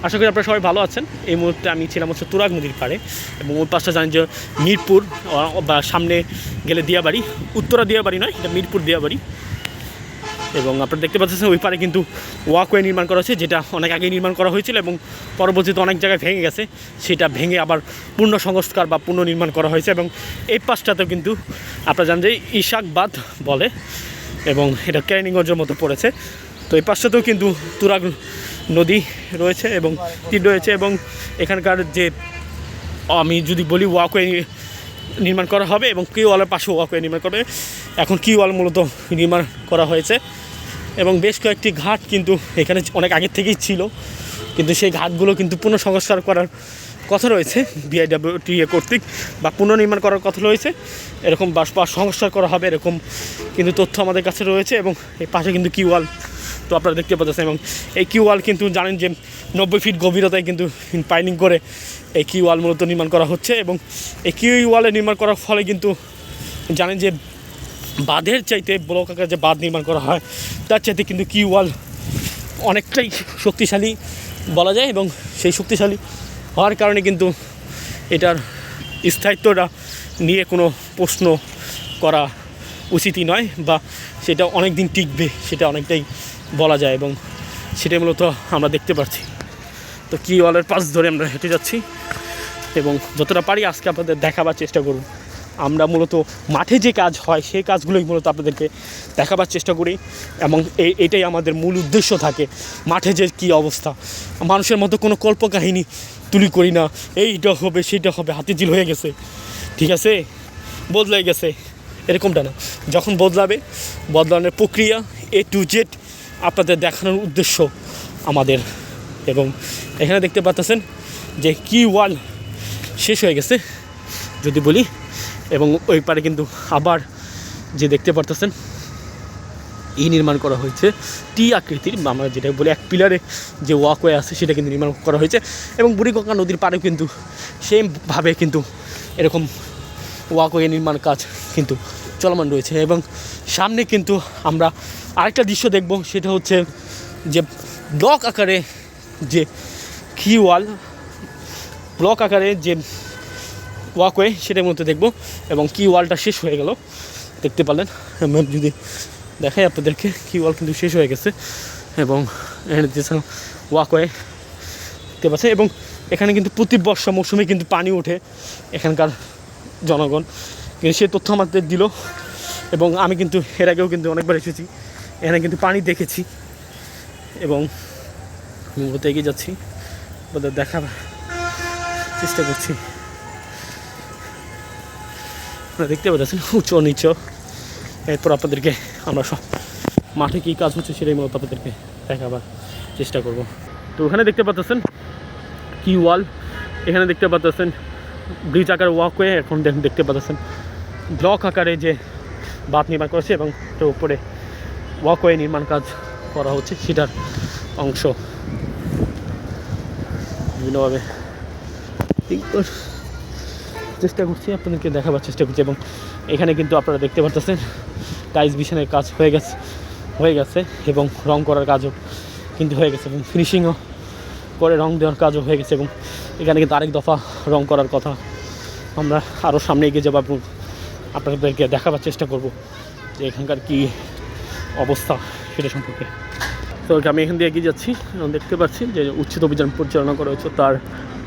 আশা করি আপনারা সবাই ভালো আছেন। এই মুহূর্তে আমি ছিলাম হচ্ছে তুরাগ নদীর পাড়ে এবং ওই পাশটা জানেন যে মিরপুর বা সামনে গেলে দিয়াবাড়ি, উত্তরা দিয়াবাড়ি নয়, এটা মিরপুর দিয়াবাড়ি। এবং আপনারা দেখতে পাচ্ছেন ওই পারে কিন্তু ওয়াকওয়ে নির্মাণ করা হয়েছে, যেটা অনেক আগে নির্মাণ করা হয়েছিল এবং পরবর্তীতে অনেক জায়গায় ভেঙে গেছে, সেটা ভেঙে আবার পূর্ণ সংস্কার বা পুনর্নির্মাণ করা হয়েছে। এবং এই পাশটাতেও কিন্তু আপনারা জানেন যে ইশাকবাদ বলে এবং এটা ক্যানিগঞ্জের মতো পড়েছে। তো এই পাশটাতেও কিন্তু তুরাগ নদী রয়েছে এবং তীর রয়েছে এবং এখানকার যে আমি যদি বলি ওয়াকওয়ে নির্মাণ করা হবে এবং কিউ ওয়ালের পাশে ওয়াকওয়ে নির্মাণ করবে। এখন কিউ ওয়াল মূলত নির্মাণ করা হয়েছে এবং বেশ কয়েকটি ঘাট কিন্তু এখানে অনেক আগের থেকেই ছিল, কিন্তু সেই ঘাটগুলো কিন্তু পুনঃসংস্কার করার কথা রয়েছে বিআইডব্লিউটিএ কর্তৃক, বা পুনর্নির্মাণ করার কথা রয়েছে এরকম, বা সংস্কার করা হবে এরকম কিন্তু তথ্য আমাদের কাছে রয়েছে। এবং এই পাশে কিন্তু কিউ ওয়াল তো আপনারা দেখতে পাচ্ছেন এবং এই কিউ ওয়াল কিন্তু জানেন যে 90 ফিট গভীরতায় কিন্তু পাইলিং করে এই কিউ ওয়াল মূলত নির্মাণ করা হচ্ছে। এবং এই কিউ ওয়ালে নির্মাণ করার ফলে কিন্তু জানেন যে বাঁধের চাইতে ব্লক আকারে যে বাঁধ নির্মাণ করা হয় তার চাইতে কিন্তু কিউ ওয়াল অনেকটাই শক্তিশালী বলা যায় এবং সেই শক্তিশালী হওয়ার কারণে কিন্তু এটার স্থায়িত্বটা নিয়ে কোনো প্রশ্ন করা উচিতই নয়, বা সেটা অনেক দিন টিকবে সেটা অনেকটাই বলা যায় এবং সেটাই মূলত আমরা দেখতে পাচ্ছি। তো কিউ ওয়ালের পাশ ধরে আমরা হেঁটে যাচ্ছি এবং যতটা পারি আজকে আপনাদের দেখাবার চেষ্টা করব। আমরা মূলত মাঠে যে কাজ হয় সেই কাজগুলোই মূলত আপনাদেরকে দেখাবার চেষ্টা করি এবং এটাই আমাদের মূল উদ্দেশ্য থাকে। মাঠে যে কী অবস্থা, মানুষের মতো কোনো কল্পকাহিনী তুলি করি না, এইটা হবে সেইটা হবে, হাতিঝিল হয়ে গেছে, ঠিক আছে, বদলে গেছে, এরকমটা না। যখন বদলানোর প্রক্রিয়া A to Z আপনাদের দেখানোর উদ্দেশ্য আমাদের। এবং এখানে দেখতে পাচ্ছেন যে কিউ ওয়াল শেষ হয়ে গেছে যদি বলি, এবং ওই পারে কিন্তু আবার যে দেখতে পারতেছেন নির্মাণ করা হয়েছে টি আকৃতির, আমরা যেটা বলি এক পিলারে যে ওয়াকওয়ে আছে সেটা কিন্তু নির্মাণ করা হয়েছে। এবং বুড়িগঙ্গা নদীর পাড়েও কিন্তু সেমভাবে কিন্তু এরকম ওয়াকওয়ে নির্মাণ কাজ কিন্তু চলমান রয়েছে। এবং সামনে কিন্তু আমরা আরেকটা দৃশ্য দেখব, সেটা হচ্ছে যে ব্লক আকারে যে কিউ ওয়াল, ব্লক আকারে যে ওয়াকওয়ে সেটার মধ্যে দেখব। এবং কিউ ওয়ালটা শেষ হয়ে গেল, দেখতে পারলেন। যদি দেখাই আপনাদেরকে, কিউ ওয়াল কিন্তু শেষ হয়ে গেছে এবং এখানে ওয়াকওয়ে দেখতে পাচ্ছে। এবং এখানে কিন্তু প্রতি বর্ষা মৌসুমে কিন্তু পানি ওঠে এখানকার জনগণ, কিন্তু সে তথ্য আমাদের দিল। এবং আমি কিন্তু এর আগেও কিন্তু অনেকবার এসেছি, এখানে কিন্তু পানি দেখেছি এবং মূলত এগিয়ে যাচ্ছি, ওদের দেখার চেষ্টা করছি। আপনারা দেখতে পাচ্ছেন উঁচু নিচু। এরপর আপনাদেরকে আমরা সব মাঠে কী কাজ হচ্ছে সেটাই মূলত আপনাদেরকে দেখাবার চেষ্টা করব। তো ওখানে দেখতে পাচ্ছেন কিউ ওয়াল, এখানে দেখতে পাচ্ছেন ব্রিজ আকার ওয়াকওয়ে, এখন দেখতে পাচ্ছেন ব্লক আকারে যে বাঁধ নির্মাণ করেছে এবং তার উপরে ওয়াকওয়ে নির্মাণ কাজ করা হচ্ছে সেটার অংশ বিভিন্নভাবে চেষ্টা করছি, আপনাদেরকে দেখাবার চেষ্টা করছি। এবং এখানে কিন্তু আপনারা দেখতে পাচ্ছেন টাইলস বিছানের কাজ হয়ে গেছে এবং রং করার কাজও কিন্তু হয়ে গেছে এবং ফিনিশিংও করে রং দেওয়ার কাজও হয়ে গেছে। এবং এখানে কিন্তু আরেক দফা রং করার কথা, আমরা আরও সামনে এগিয়ে যাবো এবং আপনাদেরকে দেখাবার চেষ্টা করব যে এখানকার কী অবস্থা সেটা সম্পর্কে। তো আমি এখান দিয়ে এগিয়ে যাচ্ছি এবং দেখতে পাচ্ছি যে উচ্ছেদ অভিযান পরিচালনা করা হয়েছে, তার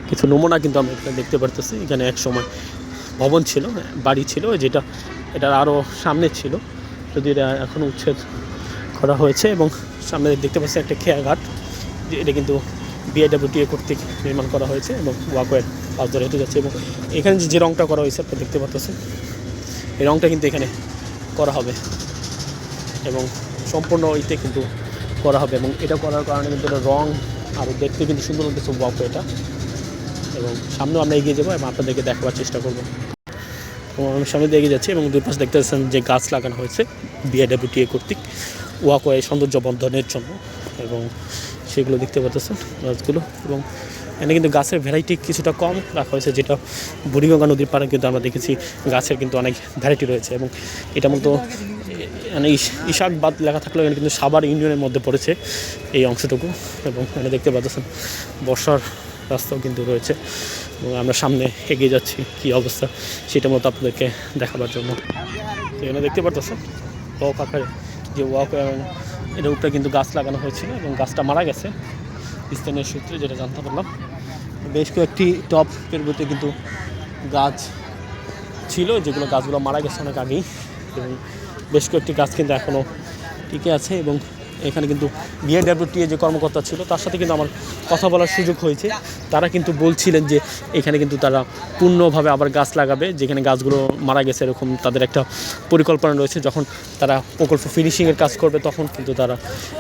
কিছু নমুনা কিন্তু আমরা এখানে দেখতে পারতেছি। এখানে এক সময় ভবন ছিল, বাড়ি ছিল, যেটা এটার আরও সামনে ছিল, যদি এটা এখনও উচ্ছেদ করা হয়েছে। এবং সামনে দেখতে পাচ্ছি একটা খেয়াঘাট, যে এটা কিন্তু বিআইডব্লিউটিএ কর্তৃক নির্মাণ করা হয়েছে এবং ওয়াকওয়ের পাশ ধরে হেঁটে যাচ্ছে। এবং এখানে যে রঙটা করা হয়েছে আপনি দেখতে পাচ্ছেন, এই রঙটা কিন্তু এখানে করা হবে এবং সম্পূর্ণ ইতে কিন্তু করা হবে। এবং এটা করার কারণে কিন্তু এটা রং আরও দেখতে কিন্তু সুন্দর লাগতেছে ওয়াকওয়েটা। এবং সামনেও আমরা এগিয়ে যাবো এবং আপনাদেরকে দেখাবার চেষ্টা করবো। এবং আমি সামনে দিয়ে এগিয়ে যাচ্ছি এবং দুই পাশে দেখতে পাচ্ছেন যে গাছ লাগানো হয়েছে বিআইডব্লিউটিএ কর্তৃক ওয়াকওয়ে সৌন্দর্য বর্ধনের জন্য, এবং সেগুলো দেখতে পাচ্ছেন গাছগুলো। এবং এখানে কিন্তু গাছের ভ্যারাইটি কিছুটা কম রাখা হয়েছে, যেটা বুড়িগঙ্গা নদীর পাড়ে কিন্তু আমরা দেখেছি গাছের কিন্তু অনেক ভ্যারাইটি রয়েছে। এবং এটা মূলত মানে ইশাক বাদ লেখা থাকলেও এখানে কিন্তু সাভার ইউনিয়নের মধ্যে পড়েছে এই অংশটুকু। এবং এখানে দেখতে পাচ্ছেন বর্ষার রাস্তাও কিন্তু রয়েছে এবং আমরা সামনে এগিয়ে যাচ্ছি কী অবস্থা সেটা মতো আপনাদেরকে দেখাবার জন্য। তো এখানে দেখতে পাচ্ছেন ওয়াক আকারে যে ওয়াক, এটার উপরে কিন্তু গাছ লাগানো হয়েছিল এবং গাছটা মারা গেছে স্থানীয় সূত্রে যেটা জানতে পারলাম। বেশ কয়েকটি টপ পেরবতে কিন্তু গাছ ছিল যেগুলো গাছগুলো মারা গেছে অনেক আগেই, এবং বেশ কয়েকটি গাছ কিন্তু এখনও টিকে আছে। এবং এখানে কিন্তু বিআইডব্লিউটিএ যে কর্মকর্তা ছিল তার সাথে কিন্তু আমার কথা বলার সুযোগ হয়েছে। তারা কিন্তু বলছিলেন যে এখানে কিন্তু তারা পূর্ণভাবে আবার গাছ লাগাবে, যেখানে গাছগুলো মারা গেছে এরকম তাদের একটা পরিকল্পনা রয়েছে। যখন তারা প্রকল্প ফিনিশিংয়ের কাজ করবে তখন কিন্তু তারা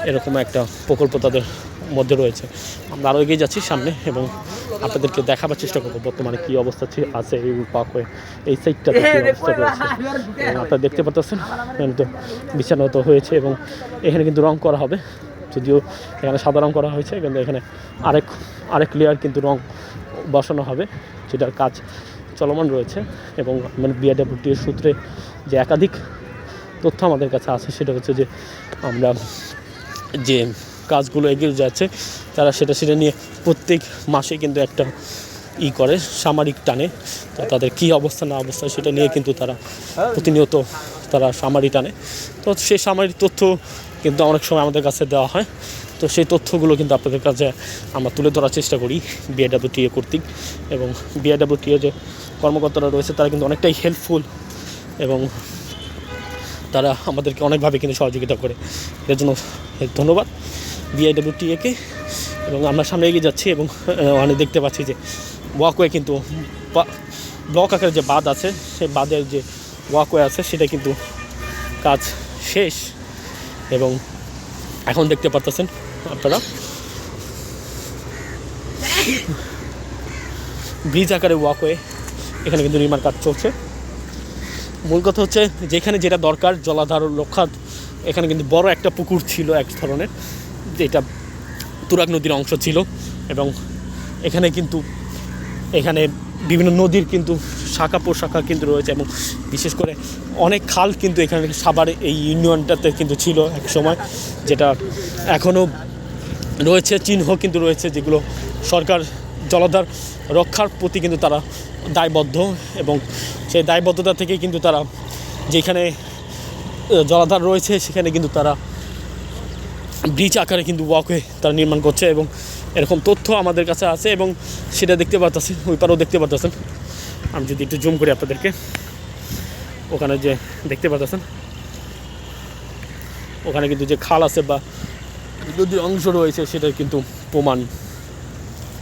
এরকম একটা প্রকল্প তাদের মধ্যে রয়েছে। আমরা আরও এগিয়ে যাচ্ছি সামনে এবং আপনাদেরকে দেখাবার চেষ্টা করবো বর্তমানে কী অবস্থা আছে এই পার্কওয়ে, এই সাইডটাতে কী অবস্থা রয়েছে। এবং আপনারা দেখতে পাচ্ছেন তো বিছানো তো হয়েছে এবং এখানে কিন্তু রং করা হবে, যদিও এখানে সাদা রং করা হয়েছে, কিন্তু এখানে আরেক লেয়ার কিন্তু রং বসানো হবে, যেটার কাজ চলমান রয়েছে। এবং মানে বিআইডব্লিউটিএর সূত্রে যে একাধিক তথ্য আমাদের কাছে আছে সেটা হচ্ছে যে আমরা যে কাজগুলো এগিয়ে যাচ্ছে তারা সেটা নিয়ে প্রত্যেক মাসে কিন্তু একটা করে সামরিক টানে, তো তাদের কী অবস্থা না অবস্থা সেটা নিয়ে কিন্তু তারা প্রতিনিয়ত তারা সামরিক টানে। তো সেই সামরিক তথ্য কিন্তু অনেক সময় আমাদের কাছে দেওয়া হয়, তো সেই তথ্যগুলো কিন্তু আপনাদের কাছে আমরা তুলে ধরার চেষ্টা করি বিআইডব্লিউটিএ কর্তৃক। এবং বিআইডব্লিউটিএ যে কর্মকর্তারা রয়েছে তারা কিন্তু অনেকটাই হেল্পফুল এবং তারা আমাদেরকে অনেকভাবে কিন্তু সহযোগিতা করে, এর জন্য ধন্যবাদ বিআইডব্লিউটিএকে। এবং আমরা সামনে এগিয়ে যাচ্ছি এবং অনেক দেখতে পাচ্ছি যে ওয়াকওয়ে কিন্তু ব্লক আকারে যে বাঁধ আছে সেই বাঁধের যে ওয়াকওয়ে আছে সেটা কিন্তু কাজ শেষ। এবং এখন দেখতে পাচ্ছেন আপনারা ব্রিজ আকারে ওয়াকওয়ে, এখানে কিন্তু নির্মাণ কাজ চলছে। মূল কথা হচ্ছে যেখানে যেটা দরকার জলাধার রক্ষা, এখানে কিন্তু বড় একটা পুকুর ছিল এক ধরনের, যেটা তুরাগ নদীর অংশ ছিল। এবং এখানে বিভিন্ন নদীর কিন্তু শাখা প্রশাখা কিন্তু রয়েছে এবং বিশেষ করে অনেক খাল কিন্তু এখানে সাভার এই ইউনিয়নটাতে কিন্তু ছিল এক সময়, যেটা এখনও রয়েছে, চিহ্ন কিন্তু রয়েছে, যেগুলো সরকার জলাধার রক্ষার প্রতি কিন্তু তারা দায়বদ্ধ। এবং সেই দায়বদ্ধতা থেকে কিন্তু তারা যেখানে জলাধার রয়েছে সেখানে কিন্তু তারা ব্রিজ আকারে কিন্তু ওয়াকওয়ে তারা নির্মাণ করছে এবং এরকম তথ্য আমাদের কাছে আছে। এবং সেটা দেখতে পাচ্ছেন, ওই পারেও দেখতে পাচ্ছেন, আমি যদি একটু জুম করি আপনাদেরকে, ওখানে যে দেখতে পাচ্ছেন ওখানে কিন্তু যে খাল আছে বা নদীর অংশ রয়েছে সেটার কিন্তু প্রমাণ।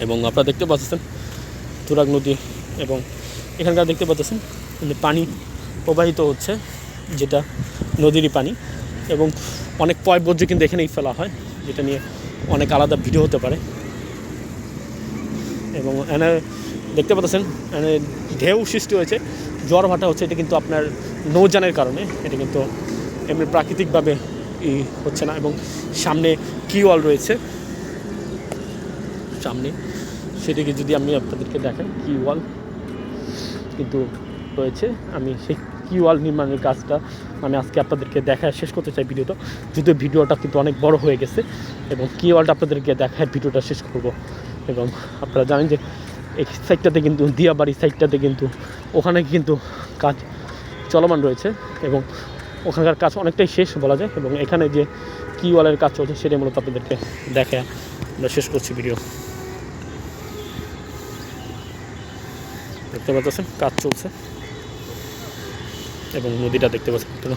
এবং আপনারা দেখতে পাচ্ছেন তুরাগ নদী এবং এখানকার দেখতে পাচ্ছেন পানি প্রবাহিত হচ্ছে, যেটা নদীরই পানি। এবং অনেক পয়বর্জ্য কিন্তু এখানেই ফেলা হয়, যেটা নিয়ে অনেক আলাদা ভিডিও হতে পারে। এবং এখানে দেখতে পাচ্ছেন এখানে ঢেউ সৃষ্টি হয়েছে, জ্বর ভাটা হচ্ছে, এটা কিন্তু আপনার নৌযানের কারণে, এটা কিন্তু এমনি প্রাকৃতিকভাবে হচ্ছে না। এবং সামনে কিওয়াল রয়েছে, সামনে সেটিকে যদি আমি আপনাদেরকে দেখাই, কিওয়াল কিন্তু রয়েছে। আমি সেই কিওয়াল নির্মাণের কাজটা আমি আজকে আপনাদেরকে দেখায় শেষ করতে চাই ভিডিওটা, যদিও ভিডিওটা কিন্তু অনেক বড় হয়ে গেছে। এবং কিওয়ালটা আপনাদেরকে দেখায় ভিডিওটা শেষ করব। এবং আপনারা জানেন যে এই সাইডটাতে কিন্তু দিয়াবাড়ি সাইডটাতে কিন্তু ওখানে কিন্তু কাজ চলমান রয়েছে এবং ওখানকার কাজ অনেকটাই শেষ বলা যায়। এবং এখানে যে কিওয়ালের কাজ চলছে সেটা মূলত আপনাদেরকে দেখায় আমরা শেষ করছি ভিডিও। দেখতে পাচ্ছেন কাজ চলছে এবং নদীটা দেখতে পাচ্ছেন।